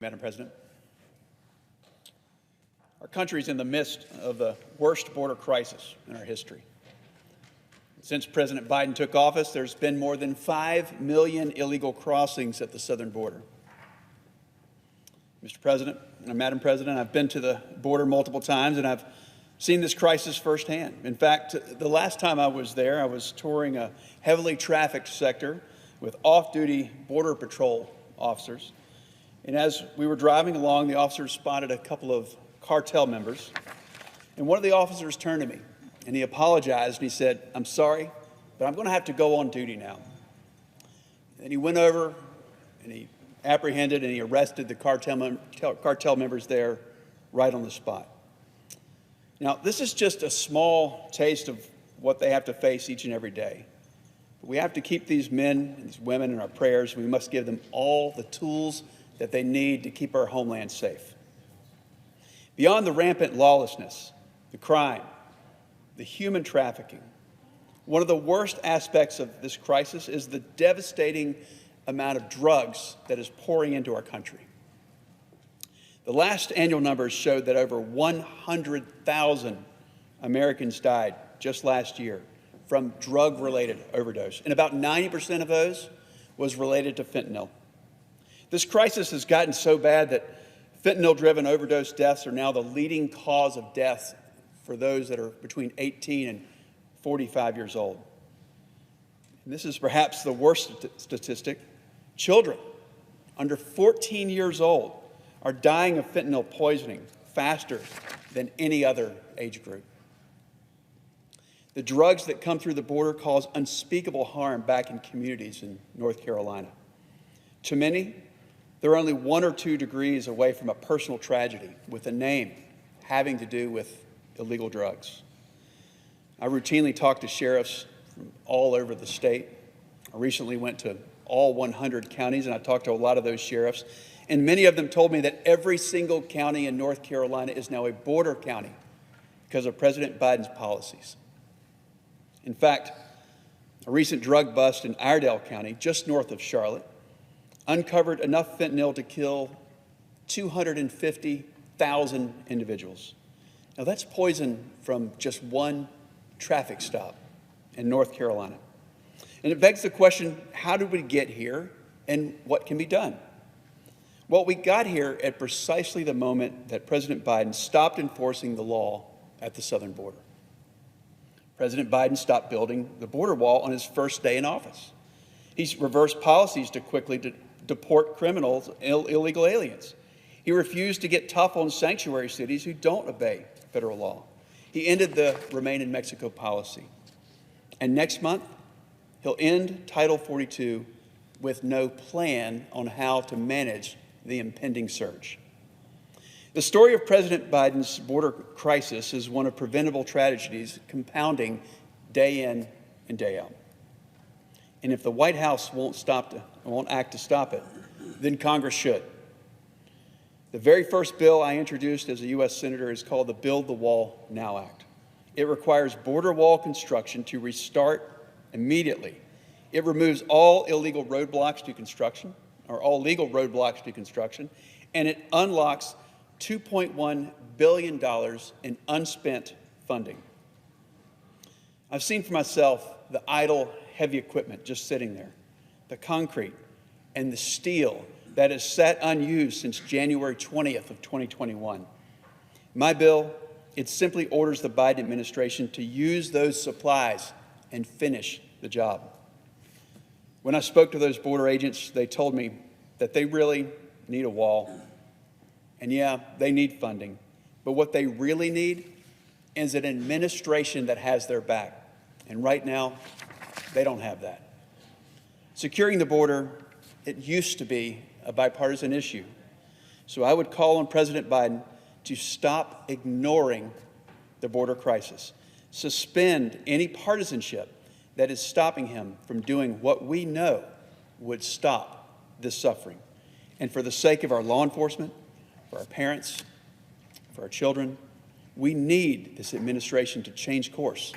Madam President, our country is in the midst of the worst border crisis in our history. Since President Biden took office, there's been more than 5 million illegal crossings at the southern border. Mr. President and Madam President, I've been to the border multiple times and I've seen this crisis firsthand. In fact, the last time I was there, I was touring a heavily trafficked sector with off-duty Border Patrol officers. And as we were driving along, the officers spotted a couple of cartel members. And one of the officers turned to me and he apologized and he said, "I'm sorry, but I'm going to have to go on duty now." And he went over and he apprehended and he arrested the cartel members there right on the spot. Now, this is just a small taste of what they have to face each and every day. We have to keep these men and these women in our prayers. We must give them all the tools that they need to keep our homeland safe. Beyond the rampant lawlessness, the crime, the human trafficking, one of the worst aspects of this crisis is the devastating amount of drugs that is pouring into our country. The last annual numbers showed that over 100,000 Americans died just last year from drug-related overdose, and about 90% of those was related to fentanyl. This crisis has gotten so bad that fentanyl-driven overdose deaths are now the leading cause of death for those that are between 18 and 45 years old. And this is perhaps the worst statistic. Children under 14 years old are dying of fentanyl poisoning faster than any other age group. The drugs that come through the border cause unspeakable harm back in communities in North Carolina. To many, they're only 1 or 2 degrees away from a personal tragedy with a name having to do with illegal drugs. I routinely talk to sheriffs from all over the state. I recently went to all 100 counties and I talked to a lot of those sheriffs. And many of them told me that every single county in North Carolina is now a border county because of President Biden's policies. In fact, a recent drug bust in Iredell County, just north of Charlotte, uncovered enough fentanyl to kill 250,000 individuals. Now that's poison from just one traffic stop in North Carolina. And it begs the question, how did we get here and what can be done? Well, we got here at precisely the moment that President Biden stopped enforcing the law at the southern border. President Biden stopped building the border wall on his first day in office. He's reversed policies to quickly deport criminals, illegal aliens. He refused to get tough on sanctuary cities who don't obey federal law. He ended the Remain in Mexico policy. And next month, he'll end Title 42 with no plan on how to manage the impending surge. The story of President Biden's border crisis is one of preventable tragedies compounding day in and day out. And if the White House won't act to stop it, then Congress should. The very first bill I introduced as a U.S. Senator is called the Build the Wall Now Act. It requires border wall construction to restart immediately. It removes all illegal roadblocks to construction, or all legal roadblocks to construction, and it unlocks $2.1 billion in unspent funding. I've seen for myself the idle, heavy equipment just sitting there, the concrete and the steel that is sat unused since January 20th of 2021. My bill, it simply orders the Biden administration to use those supplies and finish the job. When I spoke to those border agents, they told me that they really need a wall. And yeah, they need funding. But what they really need is an administration that has their back. And right now, they don't have that. Securing the border, it used to be a bipartisan issue. So I would call on President Biden to stop ignoring the border crisis. Suspend any partisanship that is stopping him from doing what we know would stop this suffering. And for the sake of our law enforcement, for our parents, for our children, we need this administration to change course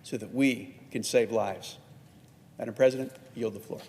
so that we can save lives. Madam President, I yield the floor.